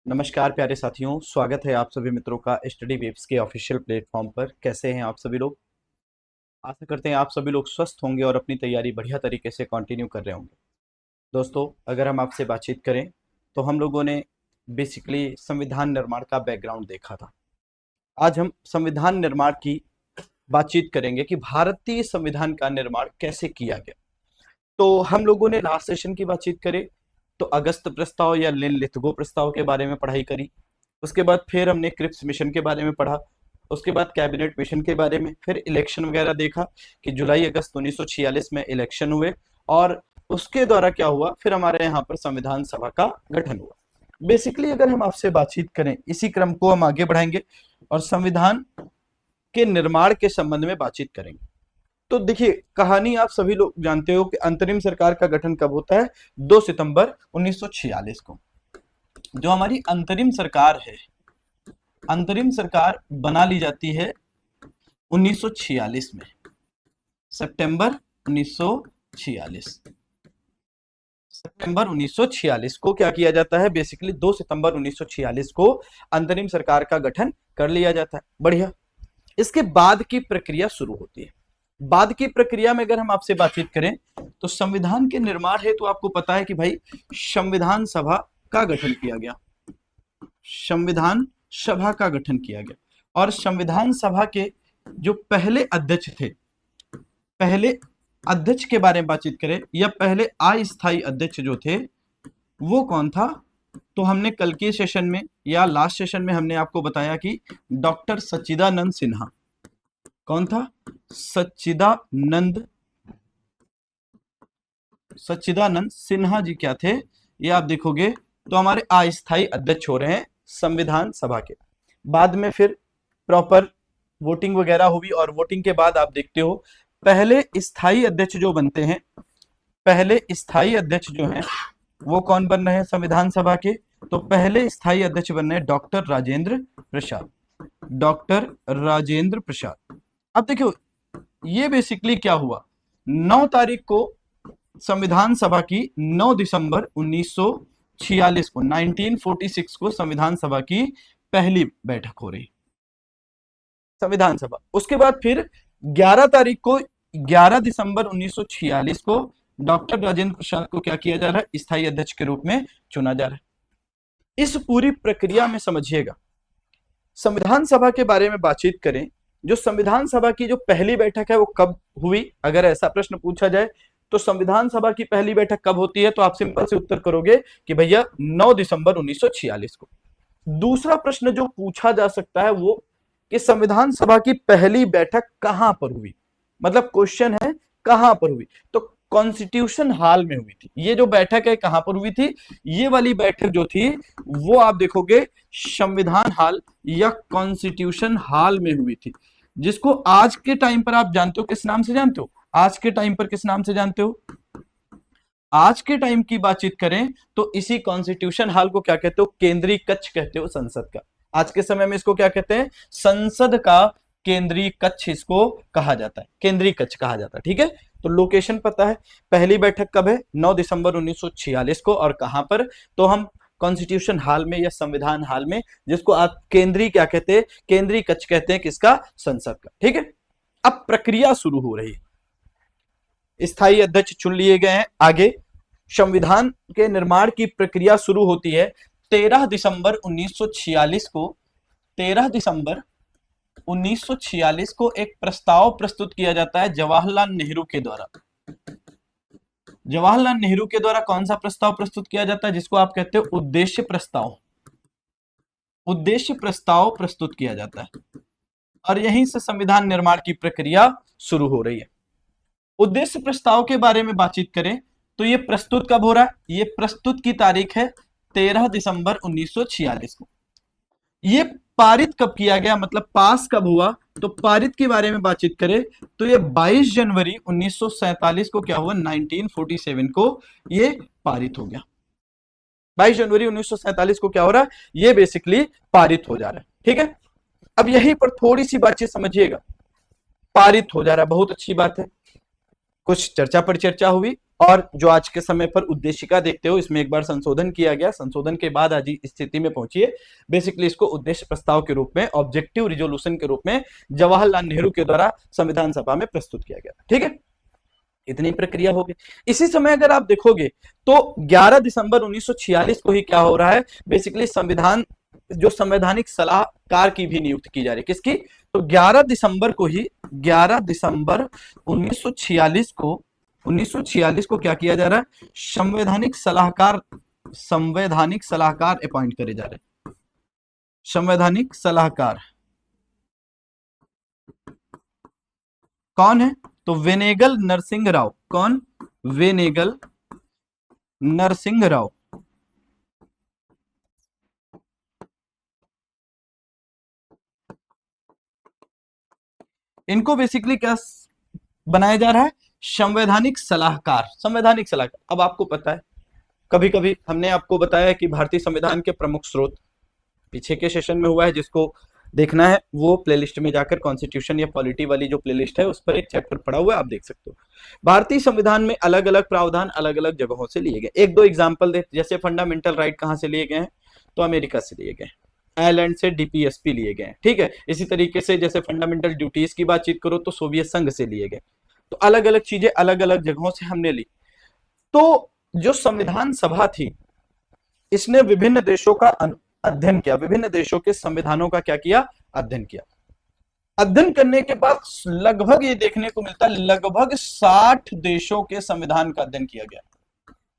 नमस्कार प्यारे साथियों, स्वागत है आप सभी मित्रों का स्टडी वेव्स के ऑफिशियल प्लेटफॉर्म पर। कैसे हैं आप सभी लोग? आशा करते हैं आप सभी लोग स्वस्थ होंगे और अपनी तैयारी बढ़िया तरीके से कंटिन्यू कर रहे होंगे। दोस्तों, अगर हम आपसे बातचीत करें तो हम लोगों ने बेसिकली संविधान निर्माण का बैकग्राउंड देखा था। आज हम संविधान निर्माण की बातचीत करेंगे कि भारतीय संविधान का निर्माण कैसे किया गया। तो हम लोगों ने लास्ट सेशन की बातचीत करें तो अगस्त प्रस्ताव या लिथगो प्रस्ताव के बारे में पढ़ाई करी। उसके बाद फिर हमने क्रिप्स मिशन के बारे में पढ़ा। उसके बाद कैबिनेट मिशन के बारे में, फिर इलेक्शन वगैरह देखा कि जुलाई अगस्त 1946 में इलेक्शन हुए और उसके द्वारा क्या हुआ, फिर हमारे यहाँ पर संविधान सभा का गठन हुआ। बेसिकली अगर हम आपसे बातचीत करें, इसी क्रम को हम आगे बढ़ाएंगे और संविधान के निर्माण के संबंध में बातचीत करेंगे। तो देखिए, कहानी आप सभी लोग जानते हो कि अंतरिम सरकार का गठन कब होता है? 2 सितंबर 1946 को। जो हमारी अंतरिम सरकार है, अंतरिम सरकार बना ली जाती है 1946 में, सितंबर 1946। सितंबर 1946 को क्या किया जाता है? बेसिकली 2 सितंबर 1946 को अंतरिम सरकार का गठन कर लिया जाता है। बढ़िया। इसके बाद की प्रक्रिया शुरू होती है। बाद की प्रक्रिया में अगर हम आपसे बातचीत करें तो संविधान के निर्माण हेतु तो आपको पता है कि भाई संविधान सभा का गठन किया गया। संविधान सभा का गठन किया गया और संविधान सभा के जो पहले अध्यक्ष थे, पहले अध्यक्ष के बारे में बातचीत करें या पहले अस्थायी अध्यक्ष जो थे वो कौन था? तो हमने कल के सेशन में या लास्ट सेशन में हमने आपको बताया कि डॉक्टर सच्चिदानंद सिन्हा। कौन था? सच्चिदानंद सिन्हा जी क्या थे? ये आप देखोगे तो हमारे अस्थायी अध्यक्ष हो रहे हैं संविधान सभा के। बाद में फिर प्रॉपर वोटिंग वगैरह हुई और वोटिंग के बाद आप देखते हो पहले स्थायी अध्यक्ष जो बनते हैं, पहले स्थायी अध्यक्ष जो हैं वो कौन बन रहे हैं संविधान सभा के? तो पहले स्थायी अध्यक्ष बन रहे हैं डॉक्टर राजेंद्र प्रसाद। डॉक्टर राजेंद्र प्रसाद। अब देखियो, ये बेसिकली क्या हुआ, 9 तारीख को संविधान सभा की 9 दिसंबर 1946 को 1946 को संविधान सभा की पहली बैठक हो रही संविधान सभा। उसके बाद फिर 11 तारीख को 11 दिसंबर 1946 को डॉक्टर राजेंद्र प्रसाद को क्या किया जा रहा है? स्थायी अध्यक्ष के रूप में चुना जा रहा है। इस पूरी प्रक्रिया में समझिएगा, संविधान सभा के बारे में बातचीत करें। जो संविधान सभा की जो पहली बैठक है वो कब हुई? अगर ऐसा प्रश्न पूछा जाए तो संविधान सभा की पहली बैठक कब होती है? तो आप सिंपल से उत्तर करोगे कि भैया 9 दिसंबर 1946 को। दूसरा प्रश्न जो पूछा जा सकता है वो कि संविधान सभा की पहली बैठक कहां पर हुई? मतलब क्वेश्चन है कहां पर हुई? तो कॉन्स्टिट्यूशन हॉल में हुई थी। ये जो बैठक है कहां पर हुई थी? ये वाली बैठक जो थी वो आप देखोगे संविधान हॉल या कॉन्स्टिट्यूशन हॉल में हुई थी, जिसको आज के टाइम पर आप जानते हो किस नाम से जानते हो? आज के टाइम पर किस नाम से जानते हो? आज के टाइम की बातचीत करें तो इसी कॉन्स्टिट्यूशन हॉल को क्या कहते हो? केंद्रीय कक्ष कहते हो संसद का। आज के समय में इसको क्या कहते हैं? संसद का केंद्रीय कक्ष इसको कहा जाता है, केंद्रीय कक्ष कहा जाता है। ठीक है, तो लोकेशन पता है। पहली बैठक कब है? 9 दिसंबर 1946 को। और कहां पर? तो हम कॉन्स्टिट्यूशन हॉल में या संविधान हॉल में, जिसको आप केंद्रीय क्या कहते हैं? केंद्रीय कक्ष कहते हैं किसका? संसद का। ठीक है, अब प्रक्रिया शुरू हो रही है। स्थायी अध्यक्ष चुन लिए गए हैं। आगे संविधान के निर्माण की प्रक्रिया शुरू होती है 13 दिसंबर 1946 को। 13 दिसंबर 1946 को एक प्रस्ताव प्रस्तुत किया जाता है जवाहरलाल नेहरू के द्वारा। जवाहरलाल नेहरू के द्वारा कौन सा प्रस्ताव प्रस्तुत किया जाता है? जिसको आप कहते हो उद्देश्य प्रस्ताव। उद्देश्य प्रस्ताव प्रस्तुत किया जाता है और यहीं से संविधान निर्माण की प्रक्रिया शुरू हो रही है। उद्देश्य प्रस्ताव के बारे में बातचीत करें तो ये प्रस्तुत कब हो रहा है? ये प्रस्तुत की तारीख है 13 दिसंबर 1946 को। ये पारित कब किया गया, मतलब पास कब हुआ? तो पारित के बारे में बातचीत करें तो ये 22 जनवरी 1947 को क्या हुआ? 1947 को ये पारित हो गया। 22 जनवरी 1947 को क्या हो रहा है? ये बेसिकली पारित हो जा रहा है। ठीक है, अब यहीं पर थोड़ी सी बातचीत समझिएगा। पारित हो जा रहा है, बहुत अच्छी बात है। कुछ चर्चा पर चर्चा हुई और जो आज के समय पर उद्देशिका देखते हो, इसमें एक बार संशोधन किया गया, संशोधन के बाद आज इस स्थिति में पहुंची है। बेसिकली इसको उद्देश्य प्रस्ताव के रूप में, ऑब्जेक्टिव रिजोल्यूशन के रूप में जवाहरलाल नेहरू के द्वारा संविधान सभा में प्रस्तुत किया गया। ठीक है, इतनी प्रक्रिया होगी। इसी समय अगर आप देखोगे तो 11 दिसंबर 1946 को ही क्या हो रहा है, बेसिकली संविधान जो संवैधानिक सलाहकार की भी नियुक्ति की जा रही है। किसकी? तो 11 दिसंबर को ही, 11 दिसंबर 1946 को क्या किया जा रहा है, संवैधानिक सलाहकार अपॉइंट करे जा रहे हैं। संवैधानिक सलाहकार कौन है? तो वेनेगल नरसिंह राव। कौन? वेनेगल नरसिंह राव। इनको बेसिकली क्या बनाया जा रहा है? संवैधानिक सलाहकार। संवैधानिक सलाहकार। अब आपको पता है, कभी कभी हमने आपको बताया कि भारतीय संविधान के प्रमुख स्रोत पीछे के सेशन में हुआ है, जिसको देखना है वो प्लेलिस्ट में जाकर कॉन्स्टिट्यूशन या पॉलिटी वाली जो प्लेलिस्ट है उस पर एक चैप्टर पड़ा हुआ है, आप देख सकते हो। भारतीय संविधान में अलग अलग प्रावधान अलग अलग जगहों से लिए गए। एक दो एग्जांपल दे, जैसे फंडामेंटल राइट कहां से लिए गए हैं? तो अमेरिका से लिए गए, आयरलैंड से डीपीएसपी लिए गए। ठीक है, इसी तरीके से जैसे फंडामेंटल ड्यूटीज की बातचीत करो तो सोवियत संघ से लिए गए। तो अलग अलग चीजें अलग अलग जगहों से हमने ली। तो जो संविधान सभा थी, इसने विभिन्न देशों का अध्ययन किया, विभिन्न देशों के संविधानों का क्या किया? अध्ययन किया। अध्ययन करने के बाद लगभग ये देखने को मिलता है, लगभग 60 देशों के संविधान का अध्ययन किया गया।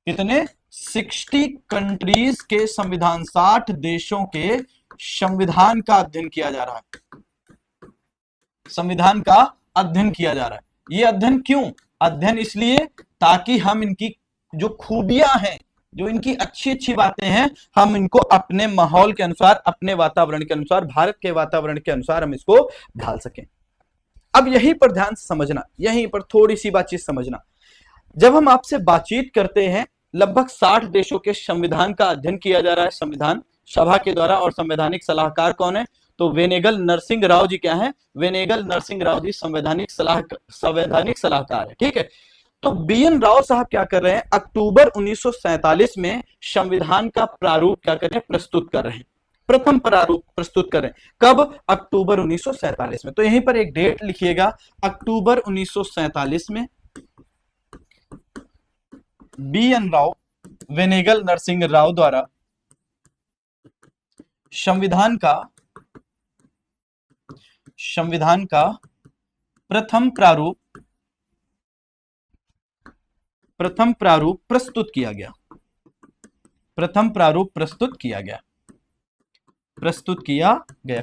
कितने? 60 कंट्रीज के संविधान, 60 देशों के संविधान का अध्ययन किया जा रहा है। संविधान का अध्ययन किया जा रहा है। ये अध्ययन क्यों? अध्ययन इसलिए ताकि हम इनकी जो खूबियां हैं, जो इनकी अच्छी अच्छी बातें हैं, हम इनको अपने माहौल के अनुसार, अपने वातावरण के अनुसार, भारत के वातावरण के अनुसार हम इसको ढाल सकें। अब यहीं पर ध्यान से समझना, यहीं पर थोड़ी सी बातचीत समझना। जब हम आपसे बातचीत करते हैं, लगभग 60 देशों के संविधान का अध्ययन किया जा रहा है संविधान सभा के द्वारा, और संवैधानिक सलाहकार कौन है? तो वेनेगल नरसिंह राव जी क्या है? वेनेगल नरसिंह राव जी संवैधानिक सलाहकार है। ठीक है, तो बीएन राव साहब क्या कर रहे हैं? अक्टूबर 1947 में संविधान का प्रारूप क्या कर रहे हैं? प्रस्तुत कर रहे हैं। प्रथम प्रारूप प्रस्तुत कर रहे हैं। कब? अक्टूबर 1947 में। तो यहीं पर एक डेट लिखिएगा, अक्टूबर 1947 में बीएन राव, वेनेगल नरसिंह राव द्वारा संविधान का प्रथम प्रारूप प्रस्तुत किया गया। प्रथम प्रारूप प्रस्तुत किया गया।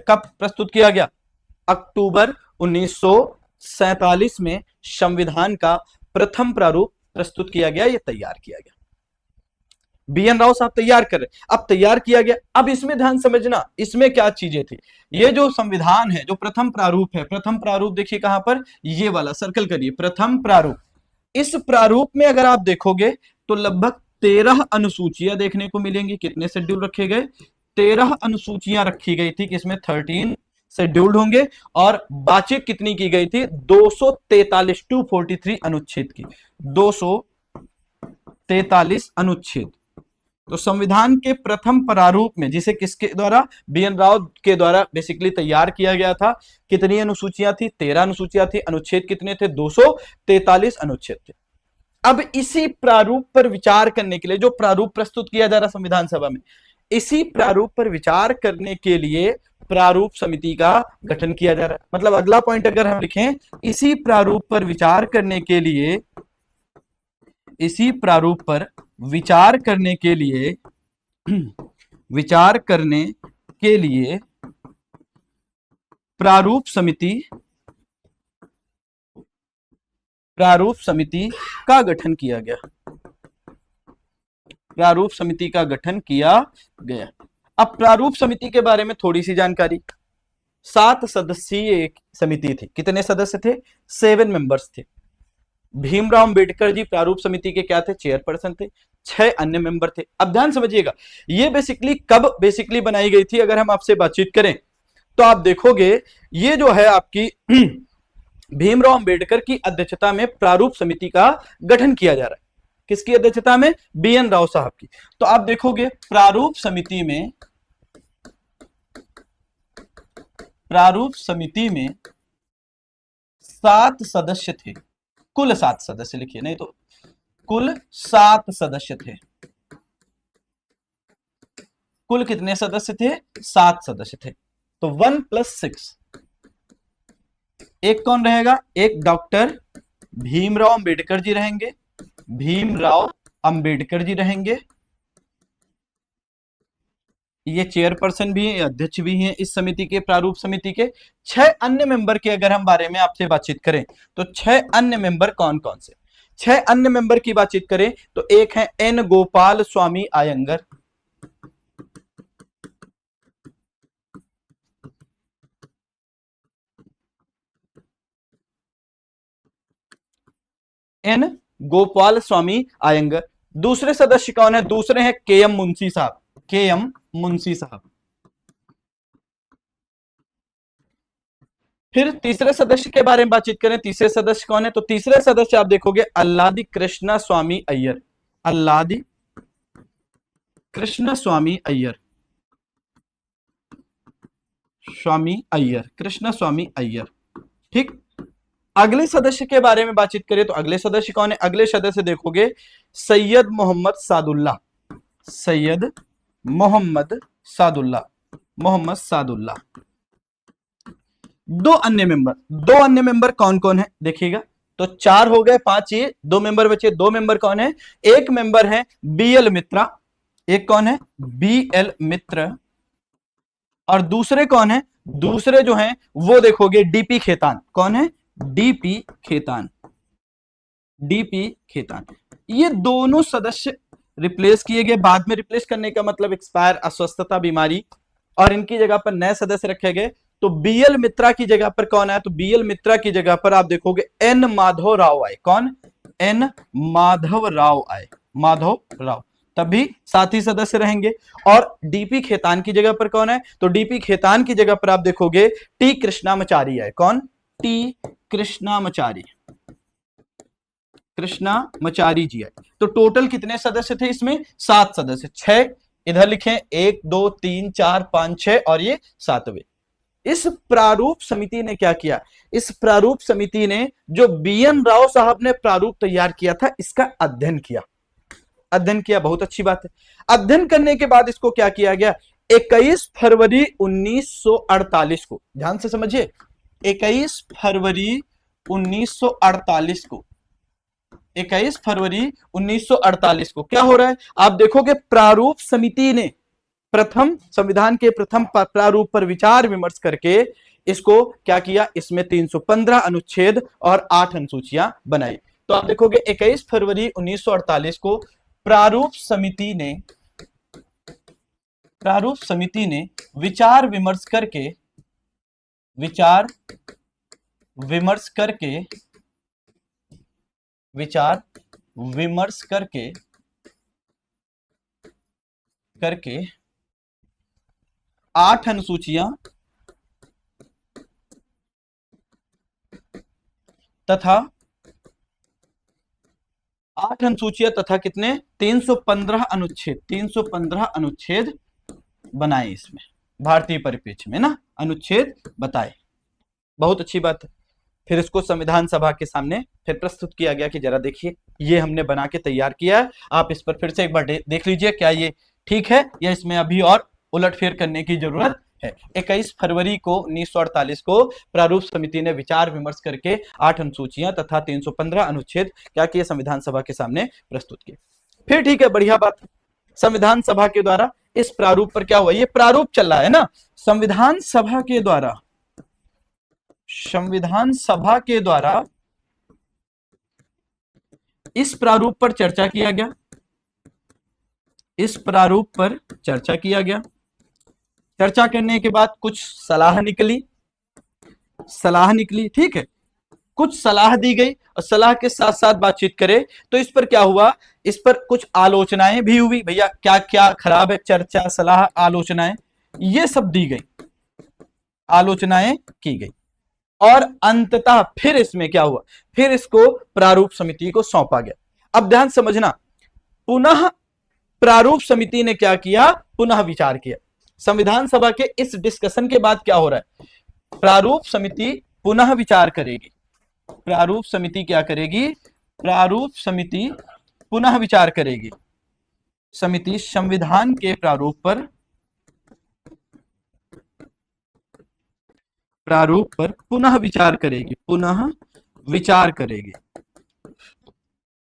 कब प्रस्तुत किया गया? अक्टूबर 1947 में संविधान का प्रथम प्रारूप प्रस्तुत किया गया, ये तैयार किया गया। बीएन राव साहब तैयार कर रहे। अब तैयार किया गया, अब इसमें ध्यान समझना, इसमें क्या चीजें थी। ये जो संविधान है, जो प्रथम प्रारूप है, प्रथम प्रारूप देखिए कहां पर, ये वाला सर्कल करिए, प्रथम प्रारूप। इस प्रारूप में अगर आप देखोगे तो लगभग 13 अनुसूचियां देखने को मिलेंगी। कितने शेड्यूल रखे गए? 13 अनुसूचियां रखी गई थी, किसमें 13 शेड्यूल्ड होंगे, और बातचीत कितनी की गई थी? 243 243 अनुच्छेद की, 243 अनुच्छेद। तो संविधान के प्रथम प्रारूप में, जिसे किसके द्वारा? बीएन राव के द्वारा बेसिकली तैयार किया गया था, कितनी अनुसूचियां थी? 13 अनुसूचियां थी। अनुच्छेद कितने थे? 243 अनुच्छेद थे। अब इसी प्रारूप पर विचार करने के लिए, जो प्रारूप प्रस्तुत किया जा रहा संविधान सभा में, इसी प्रारूप पर विचार करने के लिए प्रारूप समिति का गठन किया जा रहा है। मतलब अगला पॉइंट अगर हम लिखें, इसी प्रारूप पर विचार करने के लिए, इसी प्रारूप पर विचार करने के लिए प्रारूप समिति का गठन किया गया। प्रारूप समिति का गठन किया गया। अब प्रारूप समिति के बारे में थोड़ी सी जानकारी। 7 सदस्यीय एक समिति थी। कितने सदस्य थे? 7 मेंबर्स थे। भीमराव अंबेडकर जी प्रारूप समिति के क्या थे? चेयरपर्सन थे। 6 अन्य मेंबर थे। अब ध्यान समझिएगा, ये बेसिकली कब बेसिकली बनाई गई थी? अगर हम आपसे बातचीत करें तो आप देखोगे, ये जो है आपकी भीमराव अंबेडकर की अध्यक्षता में प्रारूप समिति का गठन किया जा रहा है। किसकी अध्यक्षता में? BN राव साहब की। तो आप देखोगे प्रारूप समिति में 7 सदस्य थे, कुल 7 सदस्य लिखिए, नहीं तो कुल 7 सदस्य थे। कुल कितने सदस्य थे? 7 सदस्य थे। तो 1 + 6, एक कौन रहेगा? एक डॉक्टर भीमराव अंबेडकर जी रहेंगे, भीमराव अंबेडकर जी रहेंगे, ये चेयरपर्सन भी है, अध्यक्ष भी हैं इस समिति के, प्रारूप समिति के। 6 अन्य मेंबर के अगर हम बारे में आपसे बातचीत करें तो 6 अन्य मेंबर कौन कौन से? 6 अन्य मेंबर की बातचीत करें तो एक है N गोपाल स्वामी आयंगर, N गोपाल स्वामी आयंगर। दूसरे सदस्य कौन है? दूसरे हैं KM मुंशी साहब, KM मुंशी साहब। फिर तीसरे सदस्य के बारे में बातचीत करें, तीसरे सदस्य कौन है? तो तीसरे सदस्य आप देखोगे अल्लादी कृष्णा स्वामी अय्यर, अल्लादी कृष्णा स्वामी अय्यर, स्वामी अय्यर, कृष्णा स्वामी अय्यर। ठीक। अगले सदस्य के बारे में बातचीत करें तो अगले सदस्य कौन है? अगले सदस्य देखोगे सैयद मोहम्मद सादुल्ला, सैयद मोहम्मद सादुल्ला, मोहम्मद सादुल्ला। दो अन्य मेंबर कौन कौन है देखिएगा। तो 4 हो गए, 5 ये, 2 मेंबर बचे। 2 मेंबर कौन है? एक मेंबर है BL मित्रा, एक कौन है? BL मित्र। और दूसरे कौन है? दूसरे जो हैं वो देखोगे DP खेतान। कौन है? DP Khetan, DP Khetan. ये दोनों सदस्य रिप्लेस किए गए। बाद में रिप्लेस करने का मतलब एक्सपायर, अस्वस्थता, बीमारी, और इनकी जगह पर नए सदस्य रखे गए। तो BL मित्रा की जगह पर कौन आया? तो BL मित्रा की जगह पर आप देखोगे N माधव राव आए। कौन? N माधव राव आए, माधव राव। तभी 7 ही सदस्य रहेंगे। और DP खेतान की जगह पर कौन है? तो DP खेतान की जगह पर आप देखोगे T कृष्णामचारी आए। कौन? T कृष्णामचारी, कृष्णामचारी जी आए। तो टोटल कितने सदस्य थे इसमें? 7 सदस्य। 6 इधर लिखें, 1 2 3 4 5 6, और ये 7वें। इस प्रारूप समिति ने क्या किया? इस प्रारूप समिति ने जो BN राव साहब ने प्रारूप तैयार किया था इसका अध्ययन किया, अध्ययन किया। बहुत अच्छी बात है। अध्ययन करने के बाद इसको क्या किया गया? 21 फरवरी 1948 को, ध्यान से समझिए, 21 फरवरी 1948 को, 21 फरवरी 1948 को क्या हो रहा है? आप देखोगे प्रारूप समिति ने प्रथम संविधान के प्रथम प्रारूप पर विचार विमर्श करके इसको क्या किया? इसमें 315 अनुच्छेद और 8 अनुसूचियां बनाई। तो आप देखोगे 21 फरवरी 1948 को प्रारूप समिति ने विचार विमर्श करके विचार विमर्श करके 8 अनुसूचियां तथा कितने? 315 अनुच्छेद बनाए इसमें, भारतीय परिप्रेक्ष्य में ना, अनुच्छेद बताए। बहुत अच्छी बात है। फिर इसको संविधान सभा के सामने फिर प्रस्तुत किया गया कि जरा देखिए ये हमने बना के तैयार किया है, आप इस पर फिर से एक बार देख लीजिए क्या ये ठीक है या इसमें अभी और उलटफेर करने की जरूरत है। 21 फरवरी को 1948 को प्रारूप समिति ने विचार विमर्श करके 8 अनुसूचियां तथा 315 अनुच्छेद क्या किए? संविधान सभा के सामने प्रस्तुत किए। फिर ठीक है, बढ़िया बात। संविधान सभा के द्वारा इस प्रारूप पर क्या हुआ? ये प्रारूप चल रहा है ना, संविधान सभा के द्वारा इस प्रारूप पर चर्चा किया गया, इस प्रारूप पर चर्चा किया गया। चर्चा करने के बाद कुछ सलाह निकली, ठीक है, कुछ सलाह दी गई, और सलाह के साथ साथ बातचीत करें तो इस पर क्या हुआ? इस पर कुछ आलोचनाएं भी हुई। भैया क्या क्या खराब है? चर्चा, सलाह, आलोचनाएं, ये सब दी गई, आलोचनाएं की गई। और अंततः फिर इसमें क्या हुआ? फिर इसको प्रारूप समिति को सौंपा गया। अब ध्यान समझना, पुनः प्रारूप समिति ने क्या किया, पुनः विचार किया। संविधान सभा के इस डिस्कशन के बाद क्या हो रहा है, प्रारूप समिति पुनः विचार करेगी। प्रारूप समिति क्या करेगी, प्रारूप समिति पुनः विचार करेगी। समिति संविधान के प्रारूप पर पुनः विचार करेगी, पुनः विचार करेगी,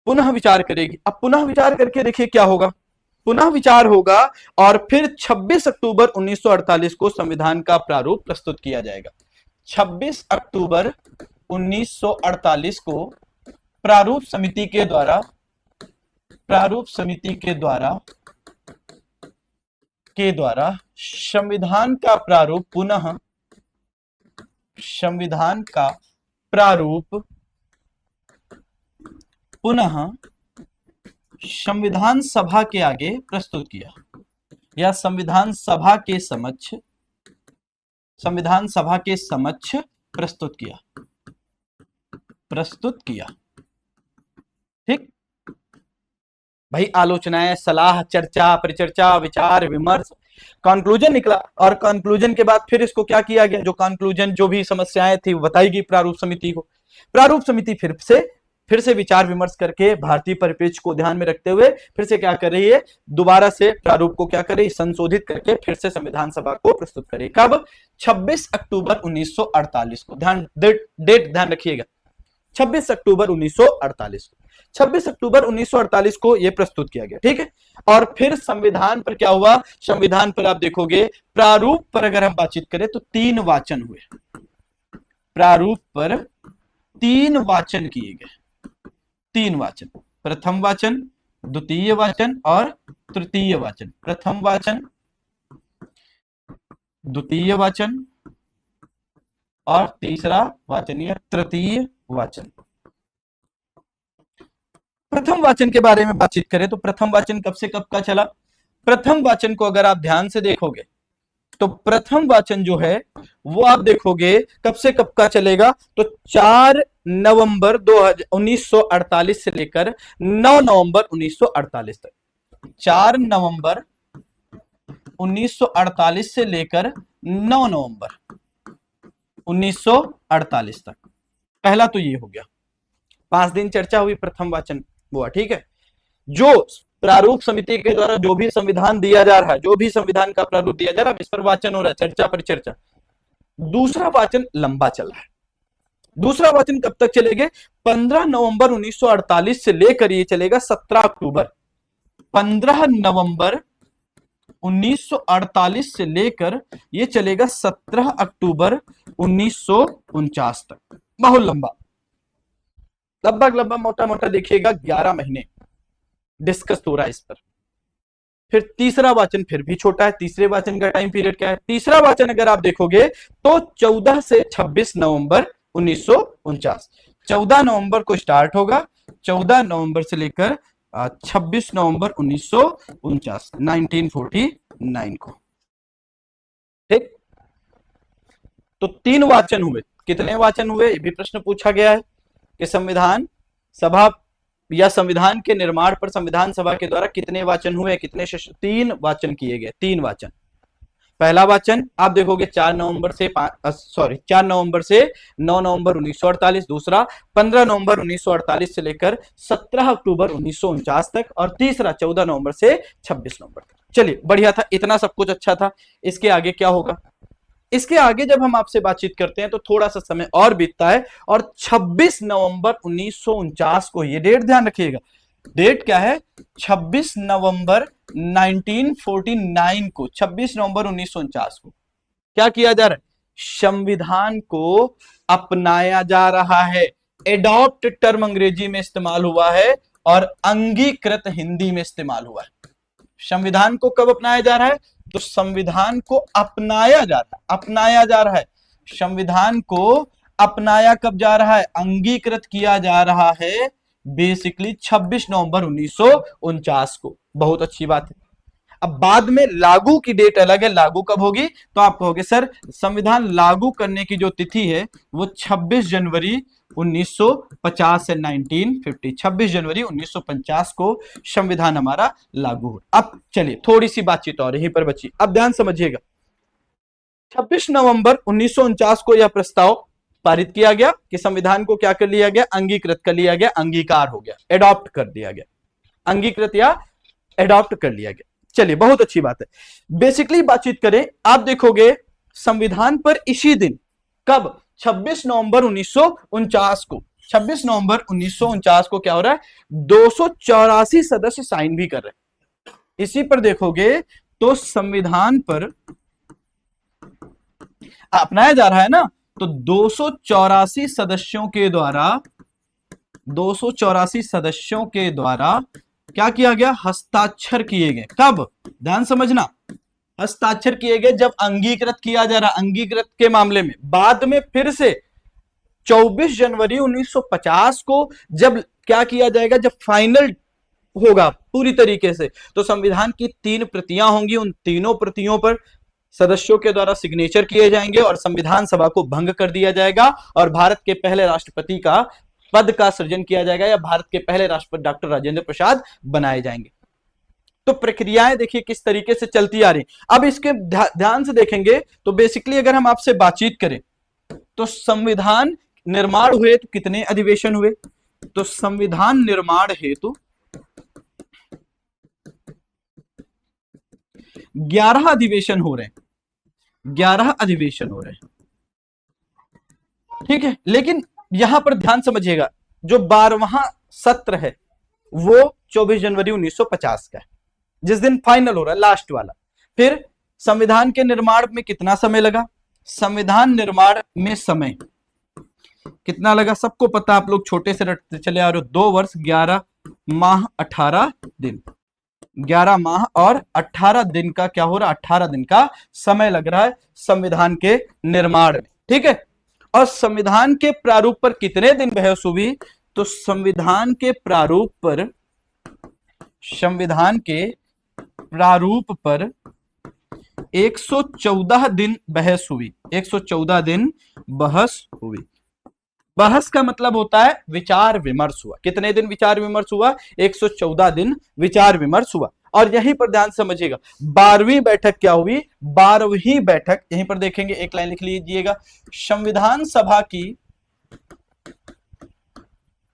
पुनः विचार करेगी। अब पुनः विचार करके देखिए क्या होगा, पुनः विचार होगा और फिर 26 अक्टूबर 1948 को संविधान का प्रारूप प्रस्तुत किया जाएगा। 26 अक्टूबर 1948 को प्रारूप समिति के द्वारा संविधान का प्रारूप पुनः संविधान सभा के आगे प्रस्तुत किया, या संविधान सभा के समक्ष प्रस्तुत किया। ठीक भाई, आलोचनाएं, सलाह, चर्चा, परिचर्चा, विचार विमर्श, कंक्लूजन निकला, और कंक्लूजन के बाद फिर इसको क्या किया गया, जो कंक्लूजन, जो भी समस्याएं थी बताई गई प्रारूप समिति को। प्रारूप समिति फिर से विचार विमर्श करके भारतीय परिप्रेक्ष्य को ध्यान में रखते हुए फिर से क्या कर रही है, दोबारा से प्रारूप को क्या कर रही है, संशोधित करके फिर से संविधान सभा को प्रस्तुत करे। कब, 26 अक्टूबर 1948 को। डेट ध्यान रखिएगा, 26 अक्टूबर 1948 को। 26 अक्टूबर 1948 को यह प्रस्तुत किया गया। ठीक है, और फिर संविधान पर क्या हुआ, संविधान पर आप देखोगे प्रारूप पर अगर हम बातचीत करें तो 3 वाचन हुए। प्रारूप पर 3 वाचन किए गए, 3 वाचन, प्रथम वाचन, द्वितीय वाचन और तृतीय वाचन। प्रथम वाचन, द्वितीय वाचन और तीसरा वाचन या तृतीय वाचन। प्रथम वाचन के बारे में बातचीत करें तो प्रथम वाचन कब से कब का चला। प्रथम वाचन को अगर आप ध्यान से देखोगे तो प्रथम वाचन जो है वो आप देखोगे कब से कब का चलेगा, तो 4 नवंबर 1948 से लेकर 9 नवंबर 1948 तक। 4 नवंबर 1948 से लेकर 9 नवंबर 1948 तक। पहला तो ये हो गया, 5 दिन चर्चा हुई, प्रथम वाचन हुआ। ठीक है, जो प्रारूप समिति के द्वारा जो भी संविधान दिया जा रहा है, जो भी संविधान का प्रारूप दिया जा रहा है, इस पर वाचन हो रहा है, चर्चा परिचर्चा। दूसरा वाचन लंबा चल रहा है। दूसरा वाचन कब तक चलेगा, 15 नवंबर 1948 से लेकर ये चलेगा 17 अक्टूबर। 15 नवंबर 1948 से लेकर ये चलेगा 17 अक्टूबर 1949 तक। बहुत लंबा, लगभग मोटा मोटा देखिएगा 11 महीने डिस्कस हो रहा है इस पर। फिर तीसरा वाचन फिर भी छोटा है। तीसरे वाचन का टाइम पीरियड क्या है, तीसरा वाचन अगर आप देखोगे तो 14 से 26 नवंबर 1949। 14 नवंबर को स्टार्ट होगा, 14 नवंबर से लेकर 26 नवंबर 1949, 1949 को। ठीक, तो 3 वाचन हुए। कितने वाचन हुए, ये भी प्रश्न पूछा गया है कि संविधान सभा या संविधान के निर्माण पर संविधान सभा के द्वारा कितने वाचन हुए, कितने 3 वाचन किए गए। 3 वाचन। पहला वाचन आप देखोगे 4 नवंबर से 9 नवंबर 1948। दूसरा 15 नवंबर 1948 से लेकर 17 अक्टूबर 1949 तक, और तीसरा 14 नवंबर से 26 नवंबर तक। चलिए, बढ़िया था, इतना सब कुछ अच्छा था। इसके आगे क्या होगा, इसके आगे जब हम आपसे बातचीत करते हैं तो थोड़ा सा समय और बीतता है, और 26 नवंबर 1949 को, ये डेट ध्यान रखिएगा, डेट क्या है, 26 नवंबर 1949 को, 26 नवंबर 1949 को क्या किया जा रहा है, संविधान को अपनाया जा रहा है। एडॉप्ट टर्म अंग्रेजी में इस्तेमाल हुआ है और अंगीकृत हिंदी में इस्तेमाल हुआ है। संविधान को कब अपनाया जा रहा है, तो संविधान को अपनाया जा रहा है, अपनाया जा रहा है। संविधान को अपनाया कब जा रहा है, अंगीकृत किया जा रहा है बेसिकली 26 नवंबर 1949 को। बहुत अच्छी बात है। अब बाद में लागू की डेट अलग है, लागू कब होगी, तो आप कहोगे सर संविधान लागू करने की जो तिथि है वो 26 जनवरी 1950 से 1950, 26 जनवरी 1950 को संविधान हमारा लागू हुआ। अब चलिए थोड़ी सी बातचीत और यहीं पर बची, अब ध्यान समझिएगा। 26 नवंबर 1949 को यह प्रस्ताव पारित किया गया कि संविधान को क्या कर लिया गया, अंगीकृत कर लिया गया, अंगीकार हो गया, एडॉप्ट कर दिया गया, अंगीकृत या एडॉप्ट कर लिया गया। चलिए बहुत अच्छी बात है। बेसिकली बातचीत करें, आप देखोगे संविधान पर इसी दिन, कब, 26 नवंबर 1949 को, 26 नवंबर 1949 को क्या हो रहा है, 284 सदस्य साइन भी कर रहे हैं। इसी पर देखोगे तो संविधान पर अपनाया जा रहा है ना, तो 284 सदस्यों के द्वारा, 284 सदस्यों के द्वारा क्या किया गया, हस्ताक्षर किए गए। कब, ध्यान समझना, हस्ताक्षर किए गए जब अंगीकृत किया जा रहा, अंगीकृत के मामले में। बाद में फिर से 24 जनवरी 1950 को जब क्या किया जाएगा, जब फाइनल होगा पूरी तरीके से, तो संविधान की 3 प्रतियां होंगी, उन तीनों प्रतियों पर सदस्यों के द्वारा सिग्नेचर किए जाएंगे और संविधान सभा को भंग कर दिया जाएगा और भारत के पहले राष्ट्रपति का पद का सृजन किया जाएगा या भारत के पहले राष्ट्रपति डॉक्टर राजेंद्र प्रसाद बनाए जाएंगे। तो प्रक्रियाएं देखिए किस तरीके से चलती आ रही। अब इसके ध्यान से देखेंगे तो बेसिकली अगर हम आपसे बातचीत करें तो संविधान निर्माण हुए तो कितने अधिवेशन हुए, तो संविधान निर्माण हेतु 11 अधिवेशन हो रहे हैं, 11 अधिवेशन हो रहे हैं, ठीक है। लेकिन यहां पर ध्यान समझिएगा, जो 12वां सत्र है वो 24 जनवरी 1950 का है, जिस दिन फाइनल हो रहा है, लास्ट वाला। फिर संविधान के निर्माण में कितना समय लगा, संविधान निर्माण में समय कितना लगा, सबको पता, आप लोग छोटे से रटते चले आ रहे हो, 2 वर्ष 11 माह 18 दिन, 11 माह और 18 दिन का क्या हो रहा, 18 दिन का समय लग रहा है संविधान के निर्माण में, ठीक है। और संविधान के प्रारूप पर कितने दिन बहस हुई, तो संविधान के प्रारूप पर, संविधान के प्रारूप पर 114 दिन बहस हुई, 114 दिन बहस हुई। बहस का मतलब होता है विचार विमर्श हुआ। कितने दिन विचार विमर्श हुआ, 114 दिन विचार विमर्श हुआ। और यहीं पर ध्यान समझिएगा, 12वीं बैठक क्या हुई, 12वीं बैठक, यहीं पर देखेंगे, एक लाइन लिख लीजिएगा, संविधान सभा की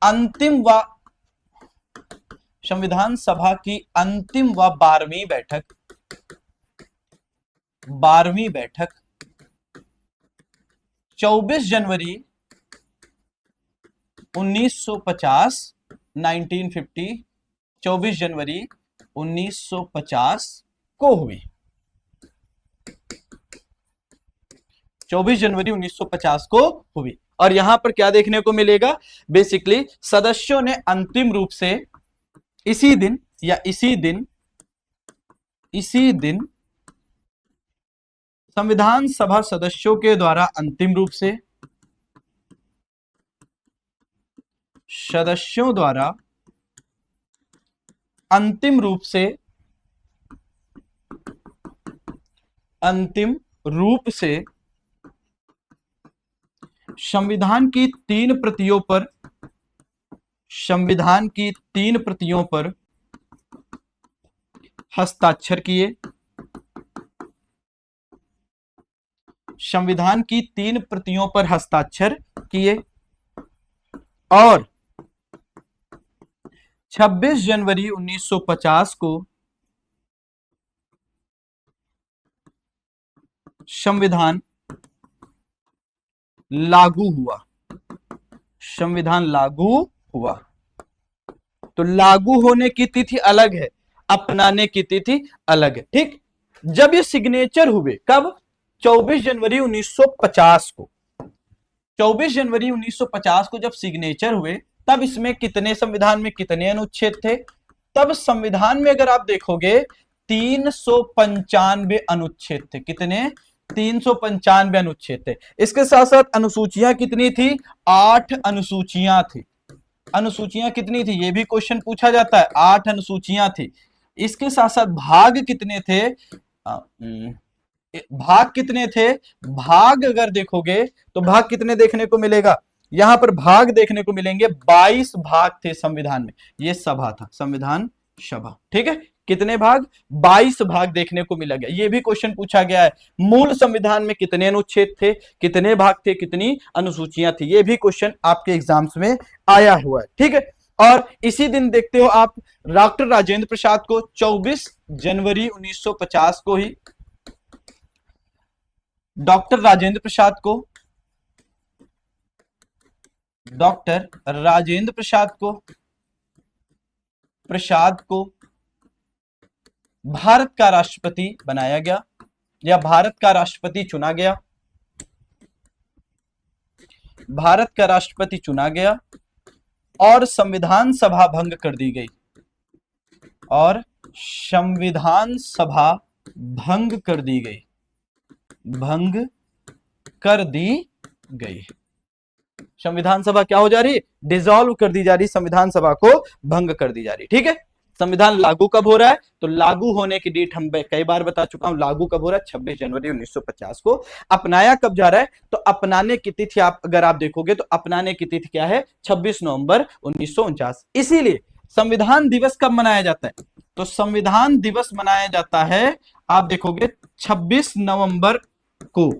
अंतिम व, संविधान सभा की अंतिम व 12वीं बैठक, 12वीं बैठक 24 जनवरी 1950, 1950, 24 जनवरी 1950 को हुई, 24 जनवरी 1950 को हुई। और यहां पर क्या देखने को मिलेगा, बेसिकली सदस्यों ने अंतिम रूप से इसी दिन या इसी दिन संविधान सभा सदस्यों के द्वारा अंतिम रूप से, सदस्यों द्वारा अंतिम रूप से संविधान की 3 प्रतियों पर, संविधान की 3 प्रतियों पर हस्ताक्षर किए, संविधान की 3 प्रतियों पर हस्ताक्षर किए और 26 जनवरी 1950 को संविधान लागू हुआ, संविधान लागू हुआ। तो लागू होने की तिथि अलग है, अपनाने की तिथि अलग है, ठीक। जब ये सिग्नेचर हुए, कब, 24 जनवरी 1950 को, 24 जनवरी 1950 को जब सिग्नेचर हुए, तब इसमें कितने, संविधान में कितने अनुच्छेद थे, तब संविधान में अगर आप देखोगे 395 अनुच्छेद थे। कितने, 395 अनुच्छेद थे। इसके साथ साथ अनुसूचियां कितनी थी, 8 अनुसूचियां थी। अनुसूचियां कितनी थी, ये भी क्वेश्चन पूछा जाता है, 8 अनुसूचियां थी। इसके साथ साथ भाग कितने थे, भाग कितने थे, भाग अगर देखोगे तो भाग कितने देखने को मिलेगा, यहां पर भाग देखने को मिलेंगे, 22 भाग थे संविधान में। ये सभा था, संविधान सभा, ठीक है। कितने भाग? 22 भाग देखने को मिला गया। ये भी क्वेश्चन पूछा गया है, मूल संविधान में कितने अनुच्छेद थे, कितने भाग थे, कितनी अनुसूचियां थी, ये भी क्वेश्चन आपके एग्जाम्स में आया हुआ है, ठीक है। और इसी दिन देखते हो आप, डॉक्टर राजेंद्र प्रसाद को 24 जनवरी 1950 को ही, डॉक्टर राजेंद्र प्रसाद को, डॉक्टर राजेंद्र प्रसाद को भारत का राष्ट्रपति बनाया गया, या भारत का राष्ट्रपति चुना गया, भारत का राष्ट्रपति चुना गया, और संविधान सभा भंग कर दी गई, और संविधान सभा भंग कर दी गई, भंग कर दी गई। संविधान सभा क्या हो जा रही है? डिसॉल्व कर दी जा रही, संविधान सभा को भंग कर दी जा रही, ठीक है। संविधान लागू कब हो रहा है? तो लागू होने की डेट हम कई बार बता चुका हूं, लागू कब हो रहा है? 26 जनवरी 1950 को। अपनाया कब जा रहा है? तो अपनाने की तिथि अगर आप देखोगे तो अपनाने की तिथि क्या है? 26 नवंबर 1949। इसीलिए संविधान दिवस कब मनाया जाता है? तो संविधान दिवस मनाया जाता है, आप देखोगे 26 नवंबर को।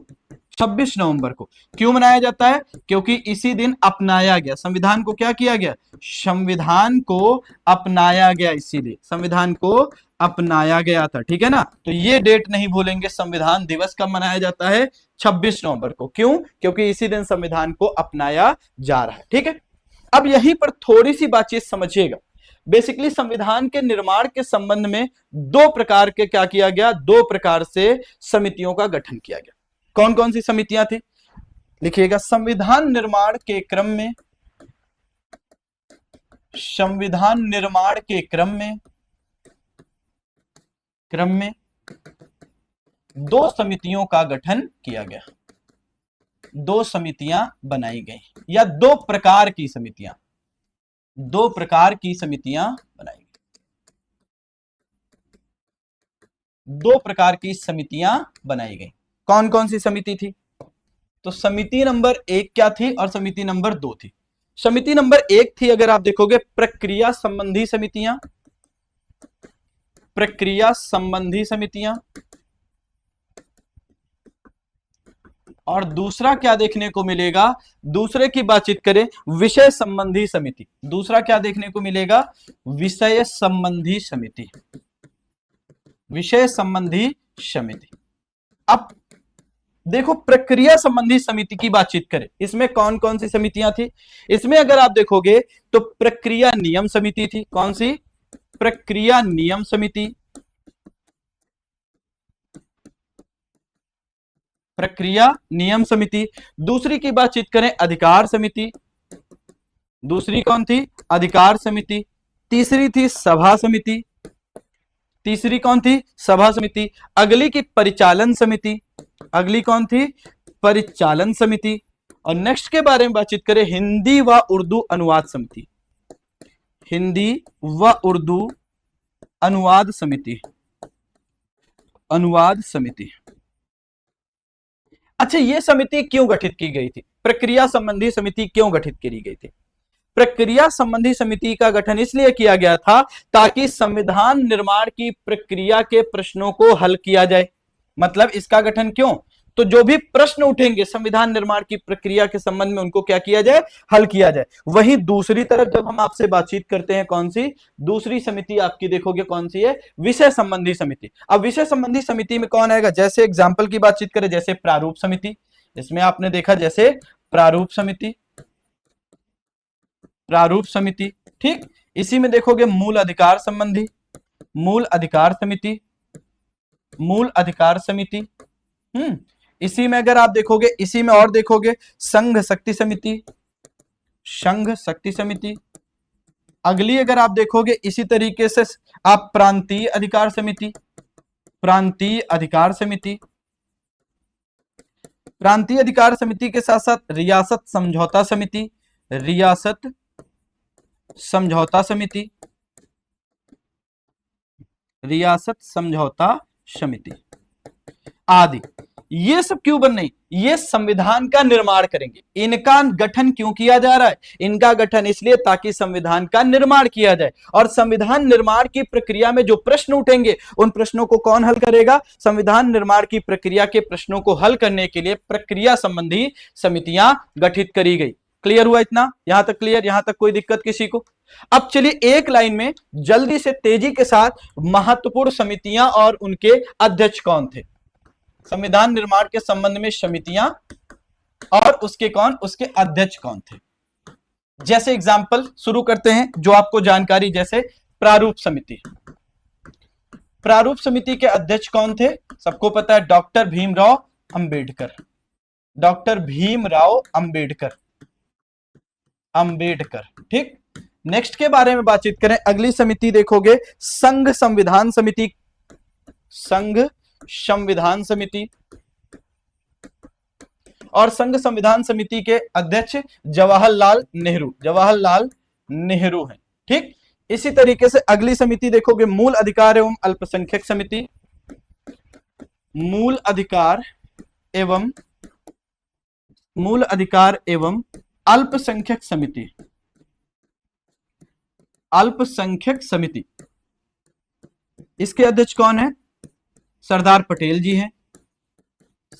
26 नवंबर को क्यों मनाया जाता है? क्योंकि इसी दिन अपनाया गया, संविधान को क्या किया गया? संविधान को अपनाया गया, इसीलिए संविधान को अपनाया गया था, ठीक है ना। तो ये डेट नहीं भूलेंगे, संविधान दिवस कब मनाया जाता है? 26 नवंबर को। क्यों? क्योंकि इसी दिन संविधान को अपनाया जा रहा है, ठीक है। अब यहीं पर थोड़ी सी बातचीत समझिएगा। बेसिकली संविधान के निर्माण के संबंध में दो प्रकार के क्या किया गया? दो प्रकार से समितियों का गठन किया गया। कौन कौन सी समितियां थी? लिखिएगा, संविधान निर्माण के क्रम में, संविधान निर्माण के क्रम में दो समितियों का गठन किया गया, दो समितियां बनाई गई, या दो प्रकार की समितियां, दो प्रकार की समितियां बनाई गई, दो प्रकार की समितियां बनाई गई। कौन कौन सी समिति थी? तो समिति नंबर 1 क्या थी और समिति नंबर 2 थी। समिति नंबर 1 थी, अगर आप देखोगे, प्रक्रिया संबंधी समितियां, प्रक्रिया संबंधी समितियां। और दूसरा क्या देखने को मिलेगा? दूसरे की बातचीत करें, विषय संबंधी समिति। दूसरा क्या देखने को मिलेगा? विषय संबंधी समिति, विषय संबंधी समिति। अब देखो, प्रक्रिया संबंधी समिति की बातचीत करें, इसमें कौन कौन सी समितियां थी? इसमें अगर आप देखोगे तो प्रक्रिया नियम समिति थी। कौन सी? प्रक्रिया नियम समिति, प्रक्रिया नियम समिति। दूसरी की बातचीत करें, अधिकार समिति। दूसरी कौन थी? अधिकार समिति। तीसरी थी सभा समिति। तीसरी कौन थी? सभा समिति। अगली की परिचालन समिति। अगली कौन थी? परिचालन समिति। और नेक्स्ट के बारे में बातचीत करें, हिंदी व उर्दू अनुवाद समिति, हिंदी व उर्दू अनुवाद समिति, अनुवाद समिति। अच्छा, ये समिति क्यों गठित की गई थी? प्रक्रिया संबंधी समिति क्यों गठित करी गई थी? प्रक्रिया संबंधी समिति का गठन इसलिए किया गया था ताकि संविधान निर्माण की प्रक्रिया के प्रश्नों को हल किया जाए। मतलब इसका गठन क्यों? तो जो भी प्रश्न उठेंगे संविधान निर्माण की प्रक्रिया के संबंध में, उनको क्या किया जाए? हल किया जाए। वहीं दूसरी तरफ जब हम आपसे बातचीत करते हैं, कौन सी दूसरी समिति आपकी देखोगे? कौन सी है? विषय संबंधी समिति। अब विषय संबंधी समिति में कौन आएगा? जैसे एग्जाम्पल की बातचीत करें, जैसे प्रारूप समिति, इसमें आपने देखा जैसे प्रारूप समिति, प्रारूप समिति, ठीक। इसी में देखोगे मूल अधिकार संबंधी, मूल अधिकार समिति, मूल अधिकार समिति। इसी में अगर आप देखोगे, इसी में और देखोगे संघ शक्ति समिति, संघ शक्ति समिति। अगली अगर आप देखोगे इसी तरीके से आप प्रांतीय अधिकार समिति, प्रांतीय अधिकार समिति। प्रांतीय अधिकार समिति के साथ साथ रियासत समझौता समिति, रियासत समझौता समिति, रियासत समझौता समिति आदि। ये सब क्यों बन रही, ये संविधान का निर्माण करेंगे। इनका गठन क्यों किया जा रहा है, इनका गठन इसलिए ताकि संविधान का निर्माण किया जाए, और संविधान निर्माण की प्रक्रिया में जो प्रश्न उठेंगे उन प्रश्नों को कौन हल करेगा, संविधान निर्माण की प्रक्रिया के प्रश्नों को हल करने के लिए प्रक्रिया संबंधी समितियां गठित करी गई। क्लियर हुआ इतना, यहां तक क्लियर, यहां तक कोई दिक्कत किसी को? अब चलिए एक लाइन में जल्दी से तेजी के साथ महत्वपूर्ण समितियां और उनके अध्यक्ष कौन थे, संविधान निर्माण के संबंध में समितियां और उसके कौन, उसके अध्यक्ष कौन थे। जैसे एग्जाम्पल शुरू करते हैं जो आपको जानकारी, जैसे प्रारूप समिति। प्रारूप समिति के अध्यक्ष कौन थे, सबको पता है, डॉक्टर भीमराव अंबेडकर। डॉक्टर भीमराव अंबेडकर, अंबेडकर, ठीक। नेक्स्ट के बारे में बातचीत करें, अगली समिति देखोगे संघ संविधान समिति। संघ संविधान समिति, और संघ संविधान समिति के अध्यक्ष जवाहरलाल नेहरू, जवाहरलाल नेहरू हैं, ठीक। इसी तरीके से अगली समिति देखोगे मूल अधिकार एवं अल्पसंख्यक समिति। मूल अधिकार एवं अल्पसंख्यक समिति, अल्पसंख्यक समिति, इसके अध्यक्ष कौन है, सरदार पटेल जी हैं,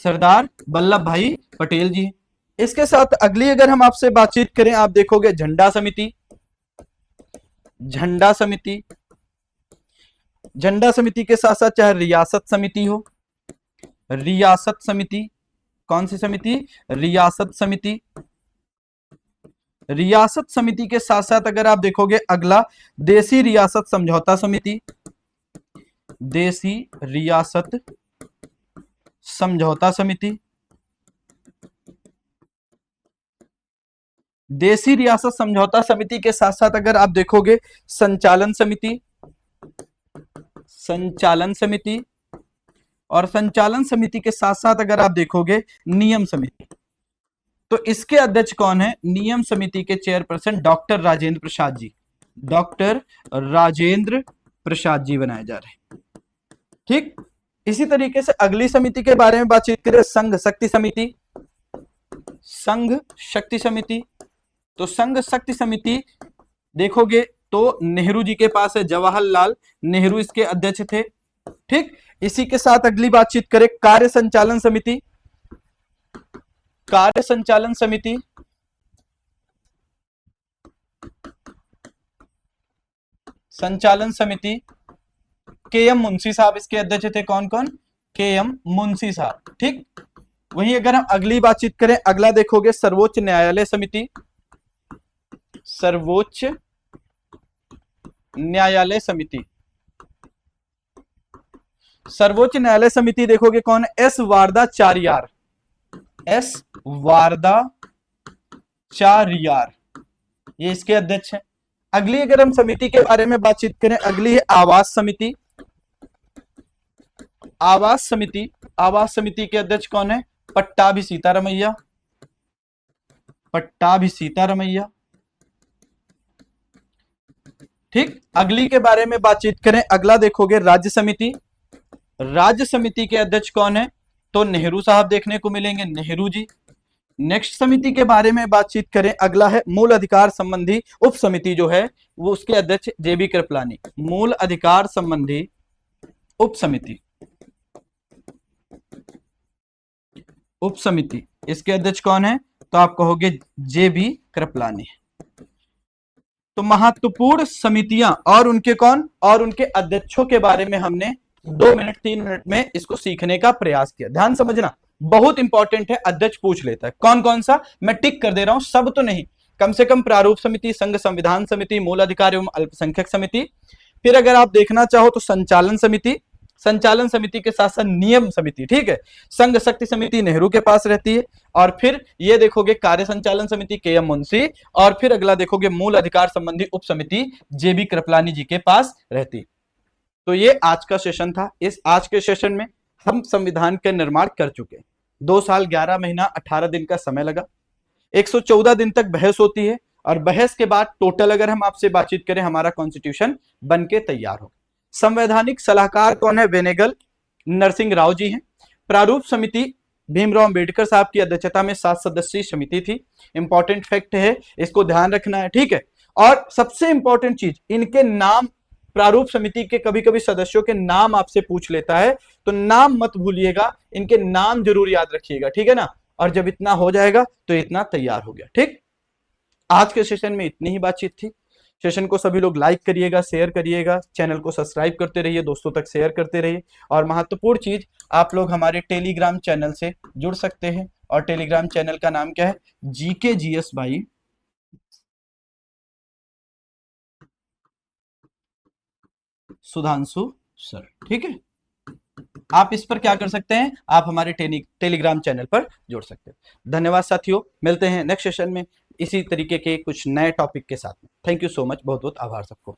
सरदार वल्लभ भाई पटेल जी हैं। इसके साथ अगली अगर हम आपसे बातचीत करें, आप देखोगे झंडा समिति। झंडा समिति, झंडा समिति के साथ साथ चाहे रियासत समिति हो, रियासत समिति, कौन सी समिति, रियासत समिति। रियासत समिति के साथ साथ अगर आप देखोगे अगला देसी रियासत समझौता समिति। देसी रियासत समझौता समिति, देसी रियासत समझौता समिति के साथ साथ अगर आप देखोगे संचालन समिति, संचालन समिति, और संचालन समिति के साथ साथ अगर आप देखोगे नियम समिति। तो इसके अध्यक्ष कौन है, नियम समिति के chairperson doctor Rajendra Prasad ji, doctor Rajendra Prasad ji बनाए जा रहे हैं, ठीक। इसी तरीके से अगली समिति के बारे में बातचीत करें, संघ शक्ति समिति। संघ शक्ति समिति, तो संघ शक्ति समिति देखोगे तो नेहरू जी के पास है, जवाहरलाल नेहरू इसके अध्यक्ष थे, ठीक। इसी के साथ अगली बातचीत करें कार्य संचालन समिति। कार्य संचालन समिति, संचालन समिति के एम मुंशी साहब इसके अध्यक्ष थे, कौन कौन, के एम मुंशी साहब, ठीक। वहीं अगर हम अगली बातचीत करें, अगला देखोगे सर्वोच्च न्यायालय समिति। सर्वोच्च न्यायालय समिति, सर्वोच्च न्यायालय समिति देखोगे कौन है, एस वारदाचार्यार, एस वारदाचार्यार, ये इसके अध्यक्ष हैं। अगली अगर हम समिति के बारे में बातचीत करें, अगली है आवास समिति। आवास समिति, आवास समिति के अध्यक्ष कौन है, पट्टाभी सीतारमैया, पट्टाभी सीतारमैया, ठीक। अगली के बारे में बातचीत करें, अगला देखोगे राज्य समिति। राज्य समिति के अध्यक्ष कौन है, तो नेहरू साहब देखने को मिलेंगे, नेहरू जी। नेक्स्ट समिति के बारे में बातचीत करें, अगला है मूल अधिकार संबंधी उप समिति जो है वो उसके अध्यक्ष जेबी कृपलानी। मूल अधिकार संबंधी उप समिति, उप समिति, इसके अध्यक्ष कौन है, तो आप कहोगे जेबी कृपलानी। तो महत्वपूर्ण समितियां और उनके कौन, और उनके अध्यक्षों के बारे में हमने 2 मिनट 3 मिनट में इसको सीखने का प्रयास किया। ध्यान समझना, बहुत इंपॉर्टेंट है, अध्यक्ष पूछ लेता है कौन कौन सा, मैं टिक कर दे रहा हूं, सब तो नहीं, कम से कम प्रारूप समिति, संघ संविधान समिति, मूल अधिकार एवं अल्पसंख्यक समिति, फिर अगर आप देखना चाहो तो संचालन समिति, संचालन समिति के साथ साथ नियम समिति, ठीक है। संघ शक्ति समिति नेहरू के पास रहती है, और फिर ये देखोगे कार्य संचालन समिति के एम मुंशी, और फिर अगला देखोगे मूल अधिकार संबंधी उप समिति जेबी कृपलानी जी के पास रहती। तो ये आज का सेशन था। इस आज के सेशन में हम संविधान का निर्माण कर चुके हैं। 2 साल 11 महीना 18 दिन का समय लगा, 114 दिन तक बहस होती है, और बहस के बाद टोटल अगर हम आपसे बातचीत करें हमारा कॉन्स्टिट्यूशन बन के तैयार हो। संवैधानिक सलाहकार कौन है, वेनेगल नरसिंह राव जी हैं। प्रारूप समिति भीमराव अंबेडकर साहब की अध्यक्षता में 7 सदस्यीय समिति थी। इंपॉर्टेंट फैक्ट है, इसको ध्यान रखना है, ठीक है। और सबसे इंपॉर्टेंट चीज, इनके नाम, प्रारूप समिति के कभी कभी सदस्यों के नाम आपसे पूछ लेता है, तो नाम मत भूलिएगा, इनके नाम जरूर याद रखिएगा, ठीक है ना। और जब इतना हो जाएगा तो इतना तैयार हो गया, ठीक। आज के सेशन में इतनी ही बातचीत थी। सेशन को सभी लोग लाइक करिएगा, शेयर करिएगा, चैनल को सब्सक्राइब करते रहिए, दोस्तों तक शेयर करते रहिए। और महत्वपूर्ण चीज, आप लोग हमारे टेलीग्राम चैनल से जुड़ सकते हैं, और टेलीग्राम चैनल का नाम क्या है, GK GS by Sudhanshu sir, ठीक है। आप इस पर क्या कर सकते हैं, आप हमारे टेलीग्राम चैनल पर जुड़ सकते हैं। धन्यवाद साथियों, मिलते हैं नेक्स्ट सेशन में इसी तरीके के कुछ नए टॉपिक के साथ में। थैंक यू सो मच, बहुत बहुत आभार सबको।